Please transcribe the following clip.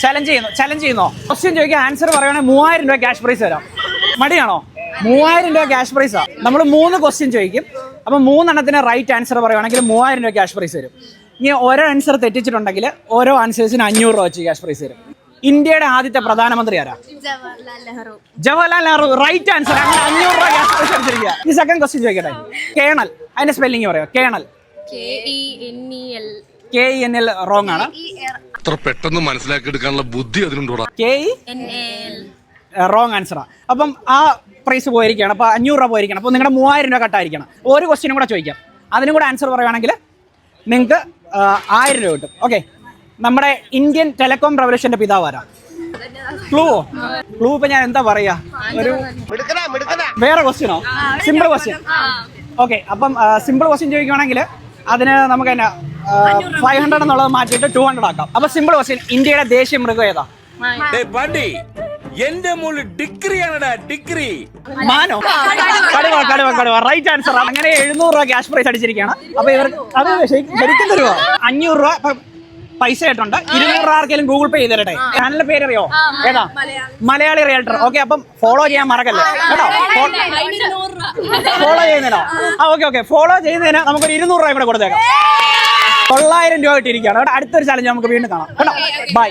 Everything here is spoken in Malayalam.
ചലഞ്ച് ചെയ്യുന്നോ? ക്വസ്റ്റ്യൻ ചോദിക്കാൻ ആൻസർ പറയുകയാണെങ്കിൽ 3000 രൂപ ക്യാഷ് പ്രൈസ് തരാം. മടിയാണോ? 3000 രൂപ ക്യാഷ് പ്രൈസാ. നമ്മൾ 3 ക്വസ്റ്റ്യൻ ചോദിക്കും. അപ്പം 3 റൈറ്റ് ആൻസർ പറയുകയാണെങ്കിൽ 3000 രൂപ ക്യാഷ് പ്രൈസ് തരും. ഇനി ഓരോ ആൻസർ തെറ്റിച്ചിട്ടുണ്ടെങ്കിൽ ഓരോ ആൻസേഴ്സിന് 500 രൂപ വെച്ച് ക്യാഷ് പ്രൈസ് തരും. ഇന്ത്യയുടെ ആദ്യത്തെ പ്രധാനമന്ത്രി ആരാ? ജവഹർലാൽ നെഹ്റു. Right answer. അങ്ങനെ 500 രൂപ ക്യാഷ് പ്രൈസ് അടിച്ചിരിക്കുക. ഈ സെക്കൻഡ് ക്വസ്റ്റ്യൻ ചോദിക്കട്ടെ. കേണൽ, അതിന്റെ സ്പെല്ലിംഗ് പറയാം. കേണൽ KENL റോങ് ആണ്. അത്ര പെട്ടെന്ന് മനസ്സിലാക്കി എടുക്കാനുള്ള ബുദ്ധി അതിനുണ്ടോ? റോങ് ആൻസറാ. അപ്പം ആ പ്രൈസ് പോയിരിക്കുകയാണ്. അപ്പോൾ 500 രൂപ പോയിരിക്കണം. അപ്പോൾ നിങ്ങളുടെ 3000 രൂപ കട്ടായിരിക്കണം. ഒരു ക്വസ്റ്റ്യനും കൂടെ ചോദിക്കാം. അതിനും കൂടെ ആൻസർ പറയുകയാണെങ്കിൽ നിങ്ങൾക്ക് 1000 രൂപ കിട്ടും. ഓക്കെ. നമ്മുടെ ഇന്ത്യൻ ടെലികോം റവല്യൂഷന്റെ പിതാവ് ആരാ? ക്ലൂ ഇപ്പൊ ഞാൻ എന്താ പറയാ? ഒരു വേറെ ക്വസ്റ്റ്യനോ? Simple question. ഓക്കെ. അപ്പം സിമ്പിൾ ക്വസ്റ്റ്യൻ ചോദിക്കുകയാണെങ്കിൽ അതിന് നമുക്ക് തന്നെ 500 എന്നുള്ളത് മാറ്റിയിട്ട് 200 ആക്കാം. അപ്പൊ സിമ്പിൾ ക്വസ്റ്റ്യൻ, ഇന്ത്യയുടെ ദേശീയ മൃഗം ഏതാ? എന്റെ മോള് ഡിഗ്രിയാണടാ, ഡിഗ്രി. മാനോ? കടുവ. Right answer. അങ്ങനെ 700 രൂപ ക്യാഷ് പ്രൈസ് അടിച്ചിരിക്കുകയാണ്. അപ്പൊ ഇവർക്ക് അത് ശരിക്കും തരുമോ? 500 രൂപ പൈസ ആയിട്ടുണ്ട്. 200 രൂപ ആർക്കെങ്കിലും ഗൂഗിൾ പേ ചെയ്ത് തരട്ടെ. ചാനലിന്റെ പേര് അറിയോ? ഏതാ? മലയാളി റിയൽട്ടർ. ഓക്കെ. അപ്പം ഫോളോ ചെയ്യാൻ മറക്കല്ലേ കേട്ടോ. ഫോളോ ചെയ്യുന്നതിനോ? ഓക്കെ. ഫോളോ ചെയ്യുന്നതിന് നമുക്കൊരു 200 രൂപ കൂടെ കൊടുത്തേക്കാം. 900 രൂപ കിട്ടിയിരിക്കുകയാണ്. അടുത്തൊരു ചാലഞ്ച് നമുക്ക് വീണ്ടും കാണാം കേട്ടോ. ബൈ.